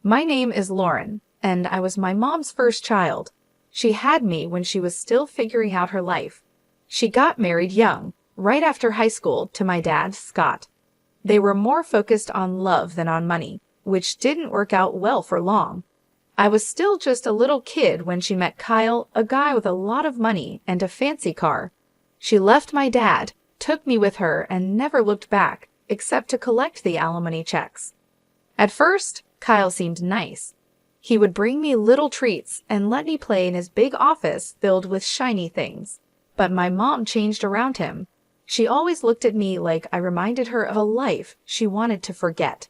My name is Lauren, and I was my mom's first child. She had me when she was still figuring out her life. She got married young, right after high school, to my dad, Scott. They were more focused on love than on money, which didn't work out well for long. I was still just a little kid when she met Kyle, a guy with a lot of money and a fancy car. She left my dad, took me with her, and never looked back, except to collect the alimony checks. At first, Kyle seemed nice. He would bring me little treats and let me play in his big office filled with shiny things. But my mom changed around him. She always looked at me like I reminded her of a life she wanted to forget.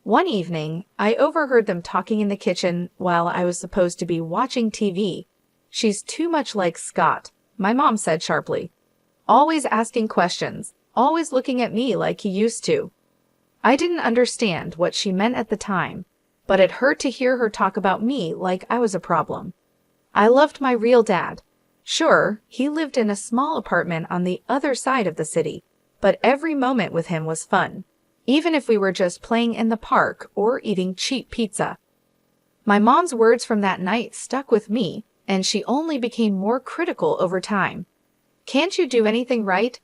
One evening, I overheard them talking in the kitchen while I was supposed to be watching TV. "She's too much like Scott," my mom said sharply. "Always asking questions, always looking at me like he used to." I didn't understand what she meant at the time, but it hurt to hear her talk about me like I was a problem. I loved my real dad. Sure, he lived in a small apartment on the other side of the city, but every moment with him was fun, even if we were just playing in the park or eating cheap pizza. My mom's words from that night stuck with me, and she only became more critical over time. "Can't you do anything right?"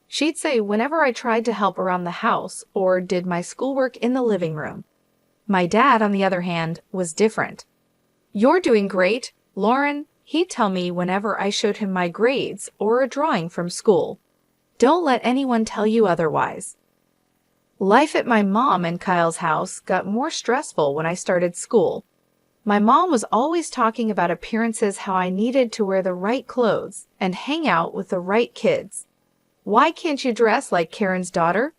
she'd say whenever I tried to help around the house or did my schoolwork in the living room. My dad, on the other hand, was different. "You're doing great, Lauren," he'd tell me whenever I showed him my grades or a drawing from school. "Don't let anyone tell you otherwise." Life at my mom and Kyle's house got more stressful when I started school. My mom was always talking about appearances, how I needed to wear the right clothes and hang out with the right kids. "Why can't you dress like Karen's daughter?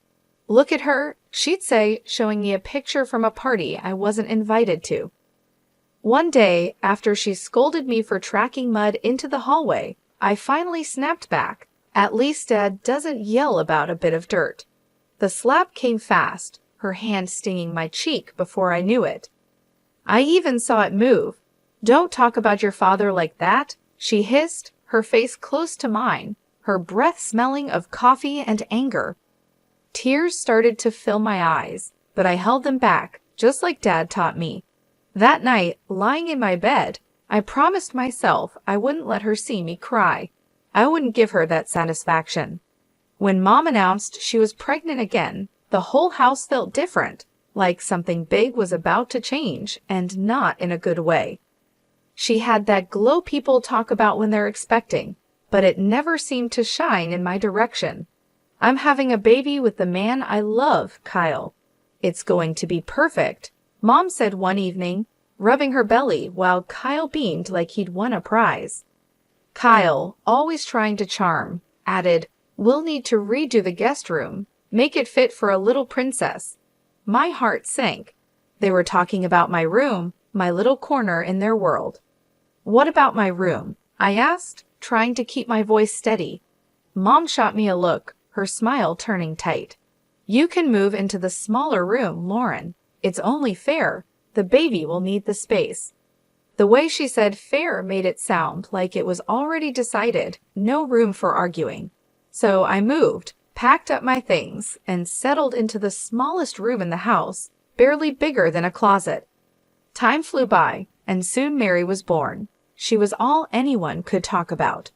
Look at her," she'd say, showing me a picture from a party I wasn't invited to. One day, after she scolded me for tracking mud into the hallway, I finally snapped back. At least Dad doesn't yell about a bit of dirt. The slap came fast, her hand stinging my cheek before I knew it. I even saw it move. "Don't talk about your father like that," she hissed, her face close to mine, her breath smelling of coffee and anger. Tears started to fill my eyes, but I held them back, just like Dad taught me. That night, lying in my bed, I promised myself I wouldn't let her see me cry. I wouldn't give her that satisfaction. When Mom announced she was pregnant again, the whole house felt different, like something big was about to change, and not in a good way. She had that glow people talk about when they're expecting, but it never seemed to shine in my direction. "I'm having a baby with the man I love, Kyle. It's going to be perfect," Mom said one evening, rubbing her belly while Kyle beamed like he'd won a prize. Kyle, always trying to charm, added, "We'll need to redo the guest room, make it fit for a little princess." My heart sank. They were talking about my room, my little corner in their world. "What about my room?" I asked, trying to keep my voice steady. Mom shot me a look, her smile turning tight. "You can move into the smaller room, Lauren. It's only fair. The baby will need the space." The way she said fair made it sound like it was already decided, no room for arguing. So I moved, packed up my things, and settled into the smallest room in the house, barely bigger than a closet. Time flew by, and soon Mary was born. She was all anyone could talk about.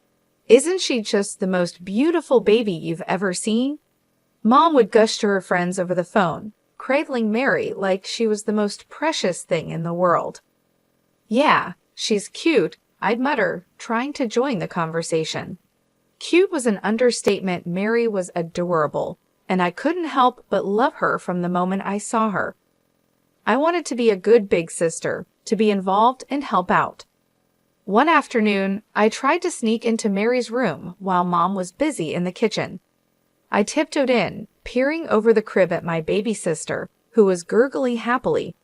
"Isn't she just the most beautiful baby you've ever seen?" Mom would gush to her friends over the phone, cradling Mary like she was the most precious thing in the world. "Yeah, she's cute," I'd mutter, trying to join the conversation. Cute was an understatement. Mary was adorable, and I couldn't help but love her from the moment I saw her. I wanted to be a good big sister, to be involved and help out. One afternoon, I tried to sneak into Mary's room while Mom was busy in the kitchen. I tiptoed in, peering over the crib at my baby sister, who was gurgling happily.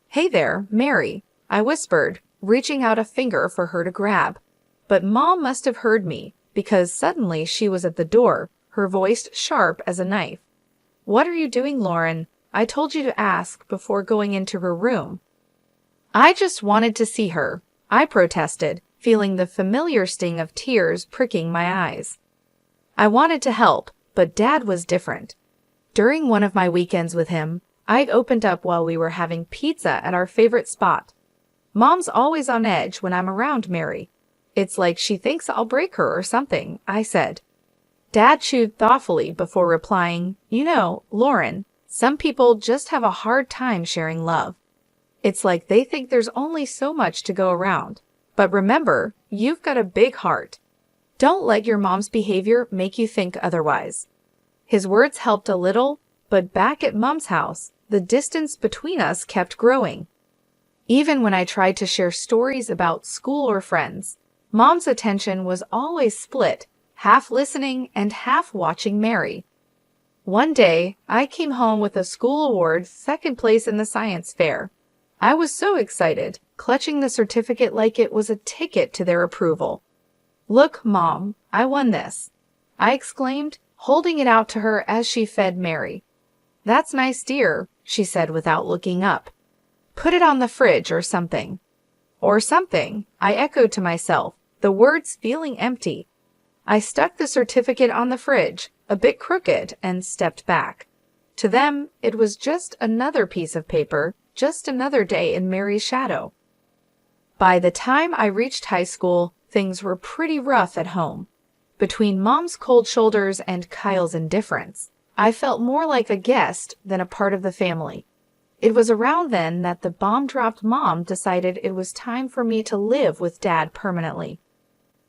"Hey there, Mary," I whispered, reaching out a finger for her to grab. But Mom must have heard me, because suddenly she was at the door, her voice sharp as a knife. "What are you doing, Lauren? I told you to ask before going into her room." "I just wanted to see her," I protested, feeling the familiar sting of tears pricking my eyes. I wanted to help, but Dad was different. During one of my weekends with him, I'd opened up while we were having pizza at our favorite spot. Mom's always on edge when I'm around Mary. It's like she thinks I'll break her or something, I said. Dad chewed thoughtfully before replying, You know, Lauren, some people just have a hard time sharing love. It's like they think there's only so much to go around. But remember, you've got a big heart. Don't let your mom's behavior make you think otherwise. His words helped a little, but back at Mom's house, the distance between us kept growing. Even when I tried to share stories about school or friends, Mom's attention was always split, half listening and half watching Mary. One day, I came home with a school award, second place in the science fair. I was so excited, clutching the certificate like it was a ticket to their approval. Look, Mom, I won this, I exclaimed, holding it out to her as she fed Mary. That's nice, dear, she said without looking up. Put it on the fridge or something. Or something, I echoed to myself, the words feeling empty. I stuck the certificate on the fridge, a bit crooked, and stepped back. To them, it was just another piece of paper, just another day in Mary's shadow. By the time I reached high school, things were pretty rough at home. Between Mom's cold shoulders and Kyle's indifference, I felt more like a guest than a part of the family. It was around then that the bomb-dropped Mom decided it was time for me to live with Dad permanently.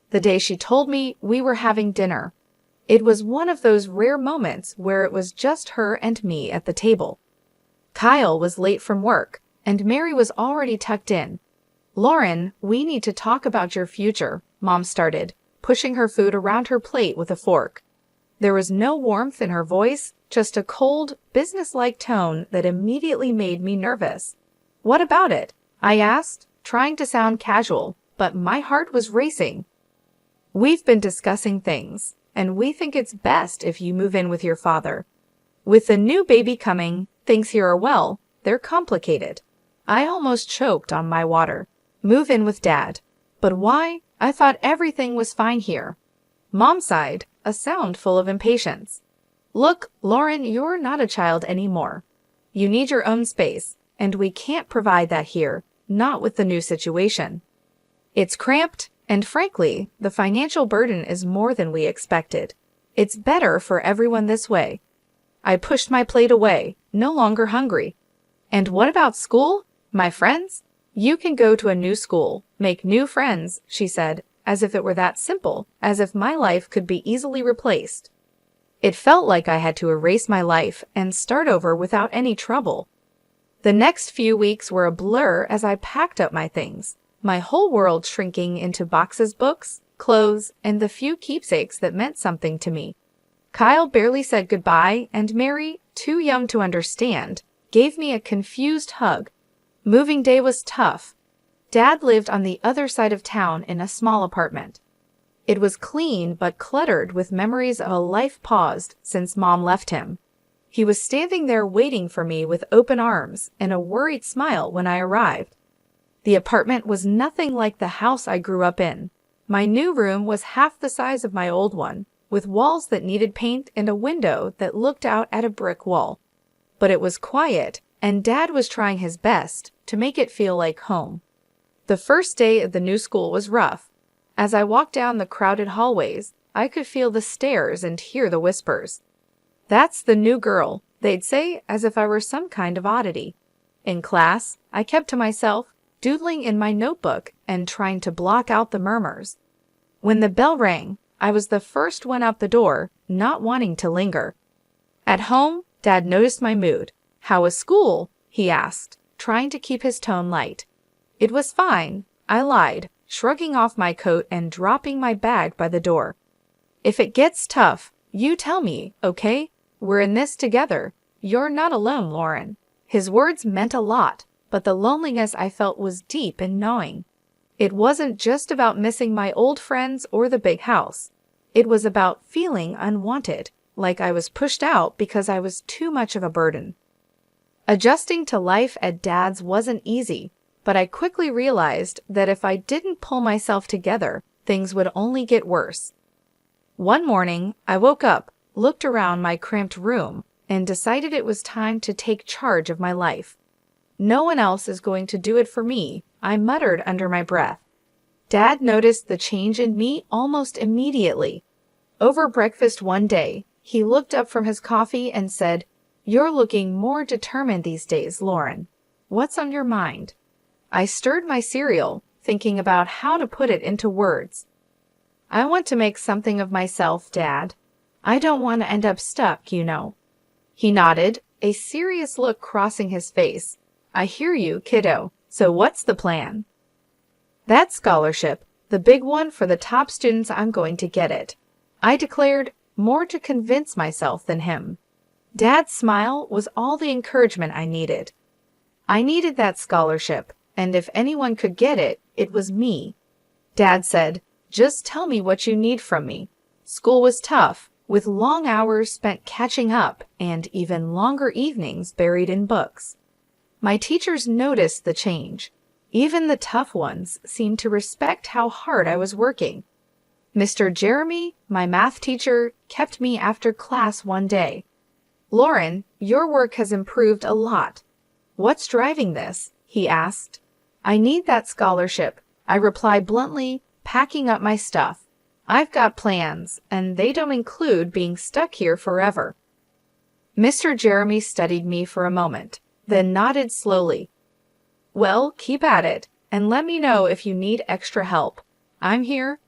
The day she told me we were having dinner, it was one of those rare moments where it was just her and me at the table. Kyle was late from work, and Mary was already tucked in. Lauren, we need to talk about your future, Mom started, pushing her food around her plate with a fork. There was no warmth in her voice, just a cold, businesslike tone that immediately made me nervous. What about it? I asked, trying to sound casual, but my heart was racing. We've been discussing things, and we think it's best if you move in with your father. With the new baby coming, things here are well, they're complicated. I almost choked on my water. Move in with Dad. But why? I thought everything was fine here. Mom sighed, a sound full of impatience. Look, Lauren, you're not a child anymore. You need your own space, and we can't provide that here, not with the new situation. It's cramped, and frankly, the financial burden is more than we expected. It's better for everyone this way. I pushed my plate away, no longer hungry. And what about school? My friends? You can go to a new school, make new friends, she said, as if it were that simple, as if my life could be easily replaced. It felt like I had to erase my life and start over without any trouble. The next few weeks were a blur as I packed up my things, my whole world shrinking into boxes, books, clothes, and the few keepsakes that meant something to me. Kyle barely said goodbye, and Mary, too young to understand, gave me a confused hug. Moving day was tough. Dad lived on the other side of town in a small apartment. It was clean but cluttered with memories of a life paused since Mom left him. He was standing there waiting for me with open arms and a worried smile when I arrived. The apartment was nothing like the house I grew up in. My new room was half the size of my old one, with walls that needed paint and a window that looked out at a brick wall. But it was quiet, and Dad was trying his best to make it feel like home. The first day of the new school was rough. As I walked down the crowded hallways, I could feel the stares and hear the whispers. That's the new girl, they'd say, as if I were some kind of oddity. In class, I kept to myself, doodling in my notebook and trying to block out the murmurs. When the bell rang, I was the first one out the door, not wanting to linger. At home, Dad noticed my mood. How was school? He asked, trying to keep his tone light. It was fine, I lied, shrugging off my coat and dropping my bag by the door. If it gets tough, you tell me, okay? We're in this together. You're not alone, Lauren. His words meant a lot, but the loneliness I felt was deep and gnawing. It wasn't just about missing my old friends or the big house. It was about feeling unwanted, like I was pushed out because I was too much of a burden. Adjusting to life at Dad's wasn't easy, but I quickly realized that if I didn't pull myself together, things would only get worse. One morning, I woke up, looked around my cramped room, and decided it was time to take charge of my life. No one else is going to do it for me, I muttered under my breath. Dad noticed the change in me almost immediately. Over breakfast one day, he looked up from his coffee and said, "You're looking more determined these days, Lauren. What's on your mind?" I stirred my cereal, thinking about how to put it into words. "I want to make something of myself, Dad. I don't want to end up stuck, you know." He nodded, a serious look crossing his face. "I hear you, kiddo. So what's the plan?" "That scholarship, the big one for the top students, I'm going to get it," I declared, more to convince myself than him. Dad's smile was all the encouragement I needed. I needed that scholarship, and if anyone could get it, it was me. Dad said, "Just tell me what you need from me." School was tough, with long hours spent catching up and even longer evenings buried in books. My teachers noticed the change. Even the tough ones seemed to respect how hard I was working. Mr. Jeremy, my math teacher, kept me after class one day. "Lauren, your work has improved a lot. What's driving this?" he asked. "I need that scholarship," I replied bluntly, packing up my stuff. "I've got plans, and they don't include being stuck here forever." Mr. Jeremy studied me for a moment, then nodded slowly. "Well, keep at it, and let me know if you need extra help. I'm here."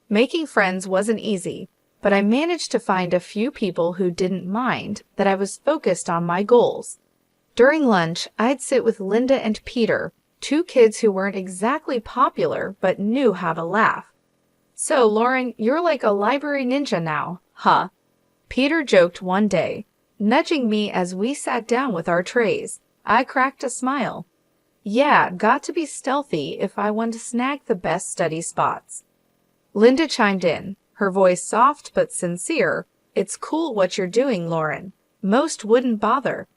Making friends wasn't easy, but I managed to find a few people who didn't mind that I was focused on my goals. During lunch, I'd sit with Linda and Peter, two kids who weren't exactly popular but knew how to laugh. "So, Lauren, you're like a library ninja now, huh?" Peter joked one day, nudging me as we sat down with our trays. I cracked a smile. "Yeah, got to be stealthy if I want to snag the best study spots." Linda chimed in, her voice soft but sincere. "It's cool what you're doing, Lauren. Most wouldn't bother."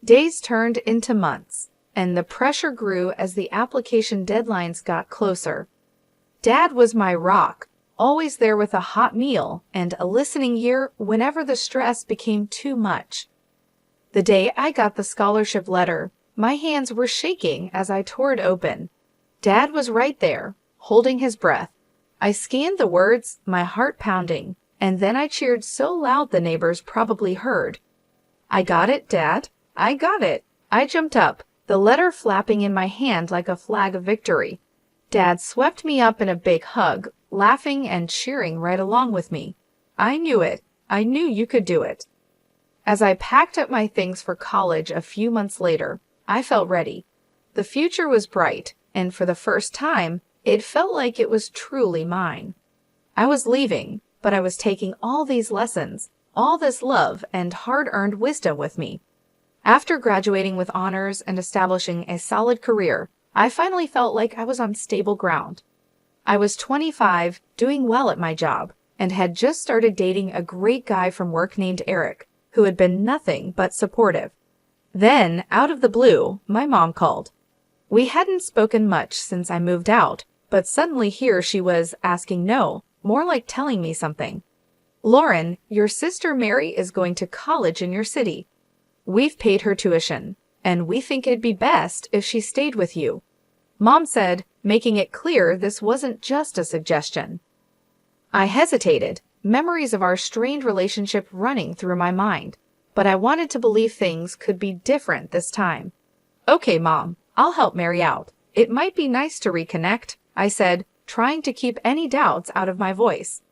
Days turned into months, and the pressure grew as the application deadlines got closer. Dad was my rock, always there with a hot meal and a listening ear whenever the stress became too much. The day I got the scholarship letter, my hands were shaking as I tore it open. Dad was right there, holding his breath. I scanned the words, my heart pounding, and then I cheered so loud the neighbors probably heard. "I got it, Dad. I got it." I jumped up, the letter flapping in my hand like a flag of victory. Dad swept me up in a big hug, laughing and cheering right along with me. "I knew it. I knew you could do it." As I packed up my things for college a few months later, I felt ready. The future was bright, and for the first time, it felt like it was truly mine. I was leaving, but I was taking all these lessons, all this love and hard-earned wisdom with me. After graduating with honors and establishing a solid career, I finally felt like I was on stable ground. I was 25, doing well at my job, and had just started dating a great guy from work named Eric, who had been nothing but supportive. Then, out of the blue, my mom called. We hadn't spoken much since I moved out, but suddenly here she was asking more like telling me something. "Lauren, your sister Mary is going to college in your city. We've paid her tuition, and we think it'd be best if she stayed with you." Mom said, making it clear this wasn't just a suggestion. I hesitated, memories of our strained relationship running through my mind, but I wanted to believe things could be different this time. "Okay, Mom, I'll help Mary out. It might be nice to reconnect," I said, trying to keep any doubts out of my voice.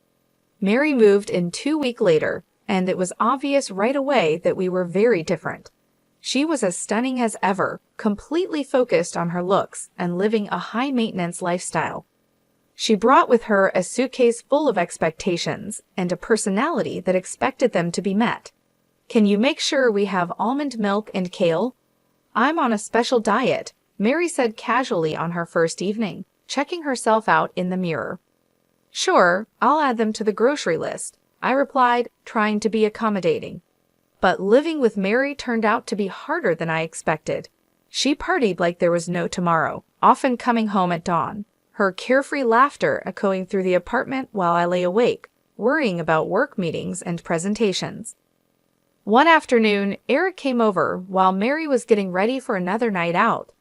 Mary moved in 2 weeks later, and it was obvious right away that we were very different. She was as stunning as ever, completely focused on her looks and living a high-maintenance lifestyle. She brought with her a suitcase full of expectations and a personality that expected them to be met. "Can you make sure we have almond milk and kale?" "I'm on a special diet," Mary said casually on her first evening, checking herself out in the mirror. "Sure, I'll add them to the grocery list," I replied, trying to be accommodating. But living with Mary turned out to be harder than I expected. She partied like there was no tomorrow, often coming home at dawn, her carefree laughter echoing through the apartment while I lay awake, worrying about work meetings and presentations. One afternoon, Eric came over while Mary was getting ready for another night out.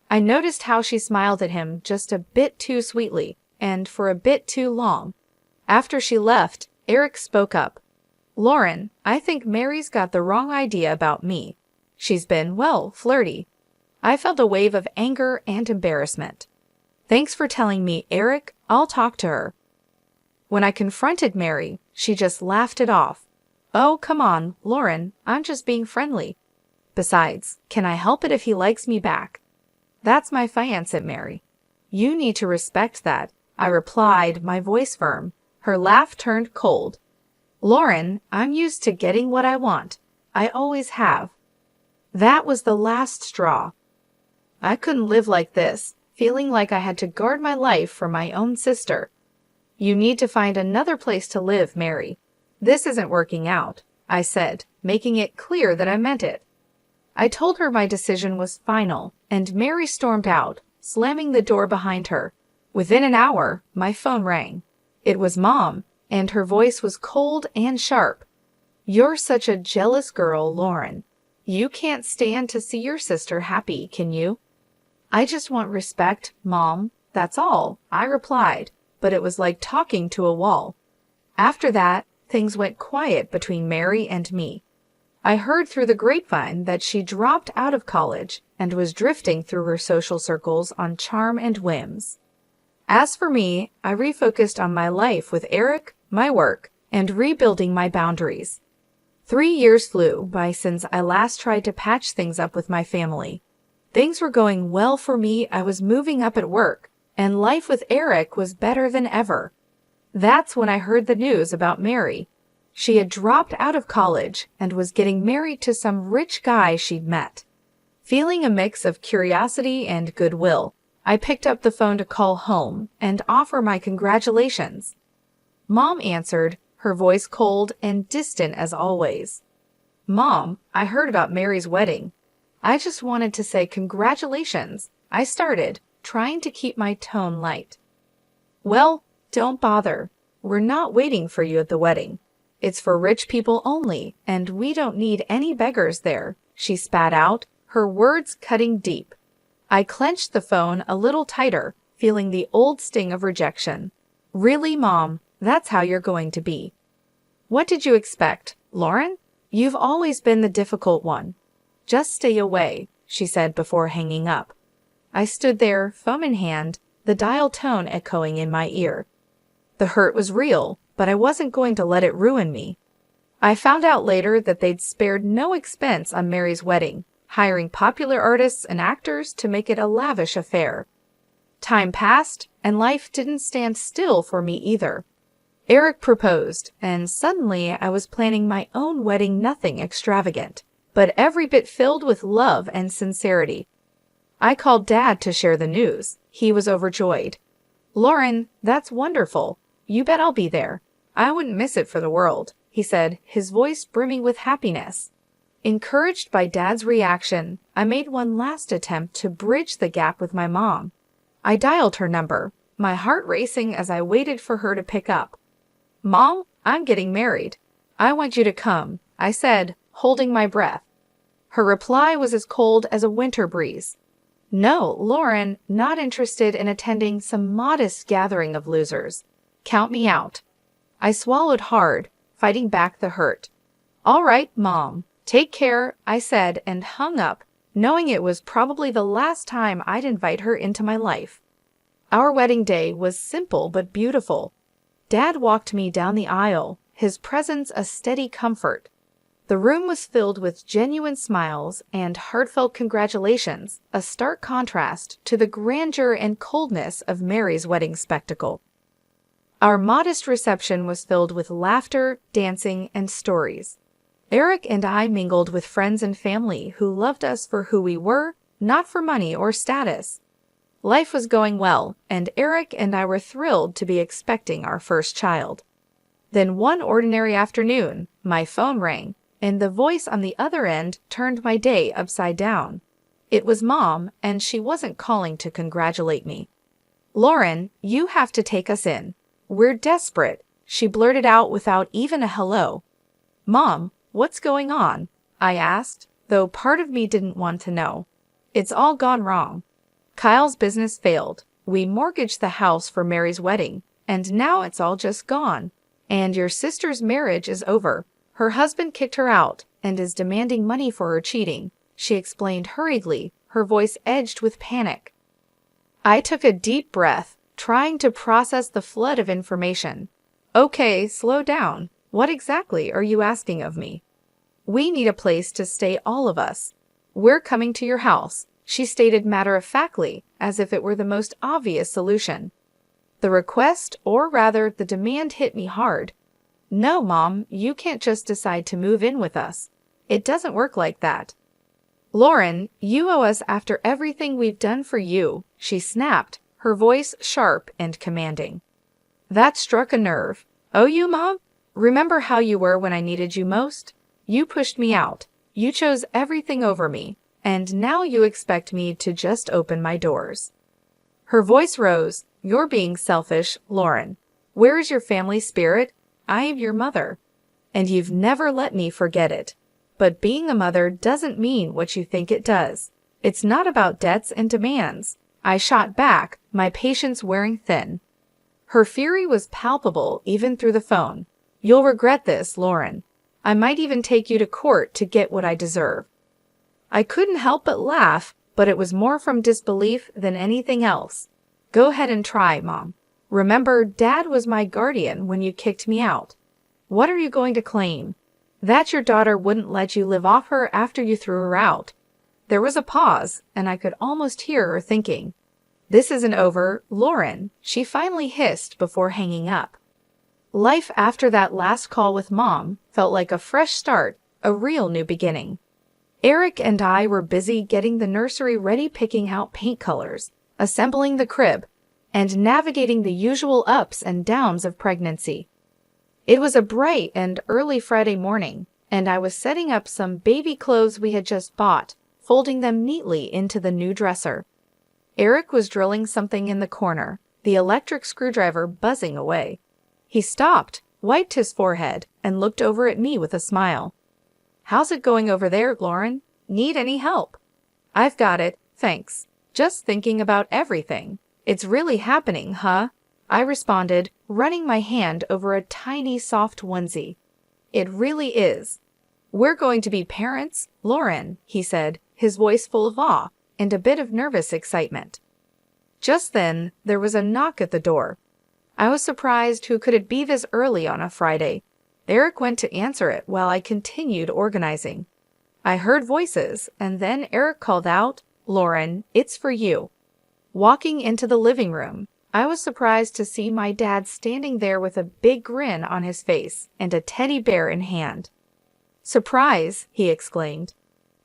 I noticed how she smiled at him just a bit too sweetly and for a bit too long. After she left, Eric spoke up. "Lauren, I think Mary's got the wrong idea about me. She's been, well, flirty." I felt a wave of anger and embarrassment. "Thanks for telling me, Eric. I'll talk to her." When I confronted Mary, she just laughed it off. "Oh, come on, Lauren, I'm just being friendly. Besides, can I help it if he likes me back?" "That's my fiancé, Mary." "You need to respect that," I replied, my voice firm. Her laugh turned cold. "Lauren, I'm used to getting what I want. I always have." That was the last straw. I couldn't live like this, feeling like I had to guard my life for my own sister. "You need to find another place to live, Mary. This isn't working out," I said, making it clear that I meant it. I told her my decision was final, and Mary stormed out, slamming the door behind her. Within an hour, my phone rang. It was Mom, and her voice was cold and sharp. "You're such a jealous girl, Lauren. You can't stand to see your sister happy, can you?" "I just want respect, Mom. That's all," I replied, but it was like talking to a wall. After that, things went quiet between Mary and me. I heard through the grapevine that she dropped out of college and was drifting through her social circles on charm and whims. As for me, I refocused on my life with Eric, my work, and rebuilding my boundaries. 3 years flew by since I last tried to patch things up with my family. Things were going well for me, I was moving up at work, and life with Eric was better than ever. That's when I heard the news about Mary. She had dropped out of college and was getting married to some rich guy she'd met. Feeling a mix of curiosity and goodwill, I picked up the phone to call home and offer my congratulations. Mom answered, her voice cold and distant as always. "Mom, I heard about Mary's wedding." "I just wanted to say congratulations," I started, trying to keep my tone light. "Well, don't bother. We're not waiting for you at the wedding. It's for rich people only, and we don't need any beggars there," she spat out, her words cutting deep. I clenched the phone a little tighter, feeling the old sting of rejection. "Really, Mom, that's how you're going to be." "What did you expect, Lauren? You've always been the difficult one. Just stay away," she said before hanging up. I stood there, phone in hand, the dial tone echoing in my ear. The hurt was real, but I wasn't going to let it ruin me. I found out later that they'd spared no expense on Mary's wedding, hiring popular artists and actors to make it a lavish affair. Time passed, and life didn't stand still for me either. Eric proposed, and suddenly I was planning my own wedding, nothing extravagant, but every bit filled with love and sincerity. I called Dad to share the news. He was overjoyed. "Lauren, that's wonderful. You bet I'll be there. I wouldn't miss it for the world," he said, his voice brimming with happiness. Encouraged by Dad's reaction, I made one last attempt to bridge the gap with my mom. I dialed her number, my heart racing as I waited for her to pick up. "Mom, I'm getting married. I want you to come," I said, holding my breath. Her reply was as cold as a winter breeze. "No, Lauren, not interested in attending some modest gathering of losers. Count me out." I swallowed hard, fighting back the hurt. "All right, Mom. Take care," I said, and hung up, knowing it was probably the last time I'd invite her into my life. Our wedding day was simple but beautiful. Dad walked me down the aisle, his presence a steady comfort. The room was filled with genuine smiles and heartfelt congratulations, a stark contrast to the grandeur and coldness of Mary's wedding spectacle. Our modest reception was filled with laughter, dancing, and stories. Eric and I mingled with friends and family who loved us for who we were, not for money or status. Life was going well, and Eric and I were thrilled to be expecting our first child. Then one ordinary afternoon, my phone rang, and the voice on the other end turned my day upside down. It was Mom, and she wasn't calling to congratulate me. "Lauren, you have to take us in. We're desperate," she blurted out without even a hello. "Mom, What's going on? I asked, though part of me didn't want to know. It's all gone wrong. Kyle's business failed. We mortgaged the house for Mary's wedding, and now it's all just gone. And your sister's marriage is over. Her husband kicked her out and is demanding money for her cheating, she explained hurriedly, her voice edged with panic. I took a deep breath, trying to process the flood of information. Okay, slow down. What exactly are you asking of me? We need a place to stay, all of us. We're coming to your house, she stated matter-of-factly, as if it were the most obvious solution. The request, or rather the demand, hit me hard. No, Mom, you can't just decide to move in with us. It doesn't work like that. Lauren, you owe us after everything we've done for you, she snapped, her voice sharp and commanding. That struck a nerve. Oh, you, Mom? Remember how you were when I needed you most? You pushed me out. You chose everything over me. And now you expect me to just open my doors. Her voice rose. You're being selfish, Lauren. Where is your family spirit? I am your mother. And you've never let me forget it. But being a mother doesn't mean what you think it does. It's not about debts and demands. I shot back, my patience wearing thin. Her fury was palpable even through the phone. You'll regret this, Lauren. I might even take you to court to get what I deserve. I couldn't help but laugh, but it was more from disbelief than anything else. Go ahead and try, Mom. Remember, Dad was my guardian when you kicked me out. What are you going to claim? That your daughter wouldn't let you live off her after you threw her out. There was a pause, and I could almost hear her thinking. This isn't over, Lauren, she finally hissed before hanging up. Life after that last call with Mom felt like a fresh start, a real new beginning. Eric and I were busy getting the nursery ready, picking out paint colors, assembling the crib, and navigating the usual ups and downs of pregnancy. It was a bright and early Friday morning, and I was setting up some baby clothes we had just bought, folding them neatly into the new dresser. Eric was drilling something in the corner, the electric screwdriver buzzing away. He stopped, wiped his forehead, and looked over at me with a smile. How's it going over there, Lauren? Need any help? I've got it, thanks. Just thinking about everything. It's really happening, huh? I responded, running my hand over a tiny soft onesie. It really is. We're going to be parents, Lauren, he said, his voice full of awe and a bit of nervous excitement. Just then, there was a knock at the door. I was surprised who could it be this early on a Friday. Eric went to answer it while I continued organizing. I heard voices, and then Eric called out, Lauren, it's for you. Walking into the living room, I was surprised to see my dad standing there with a big grin on his face and a teddy bear in hand. Surprise, he exclaimed.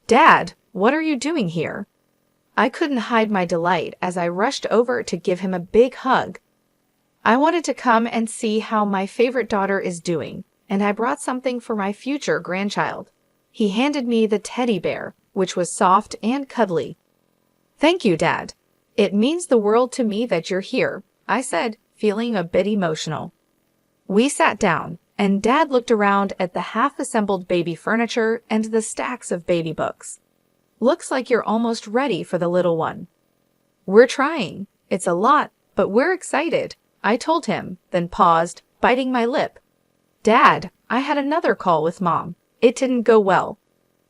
Dad, what are you doing here? I couldn't hide my delight as I rushed over to give him a big hug. I wanted to come and see how my favorite daughter is doing, and I brought something for my future grandchild. He handed me the teddy bear, which was soft and cuddly. Thank you, Dad. It means the world to me that you're here, I said, feeling a bit emotional. We sat down, and Dad looked around at the half-assembled baby furniture and the stacks of baby books. Looks like you're almost ready for the little one. We're trying. It's a lot, but we're excited, I told him, then paused, biting my lip. Dad, I had another call with Mom. It didn't go well.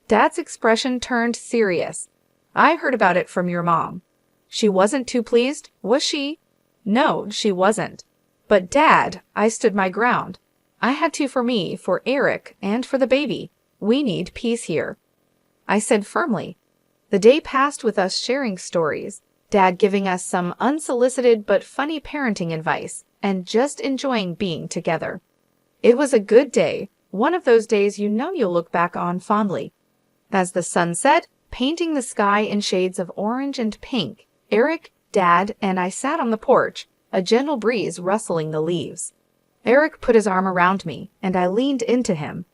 Dad's expression turned serious. I heard about it from your mom. She wasn't too pleased, was she? No, she wasn't. But Dad, I stood my ground. I had to for me, for Eric, and for the baby. We need peace here. I said firmly. The day passed with us sharing stories, Dad giving us some unsolicited but funny parenting advice, and just enjoying being together. It was a good day, one of those days you know you'll look back on fondly. As the sun set, painting the sky in shades of orange and pink, Eric, Dad, and I sat on the porch, a gentle breeze rustling the leaves. Eric put his arm around me, and I leaned into him.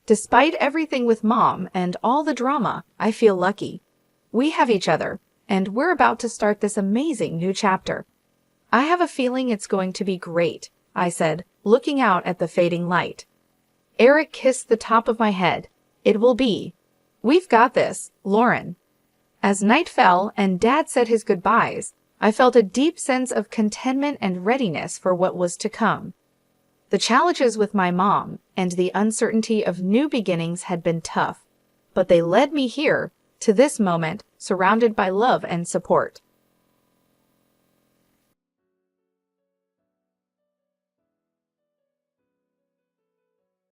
Despite everything with Mom and all the drama, I feel lucky. We have each other, and we're about to start this amazing new chapter. I have a feeling it's going to be great, I said, looking out at the fading light. Eric kissed the top of my head. It will be. We've got this, Lauren. As night fell and Dad said his goodbyes, I felt a deep sense of contentment and readiness for what was to come. The challenges with my mom and the uncertainty of new beginnings had been tough, but they led me here, to this moment, surrounded by love and support.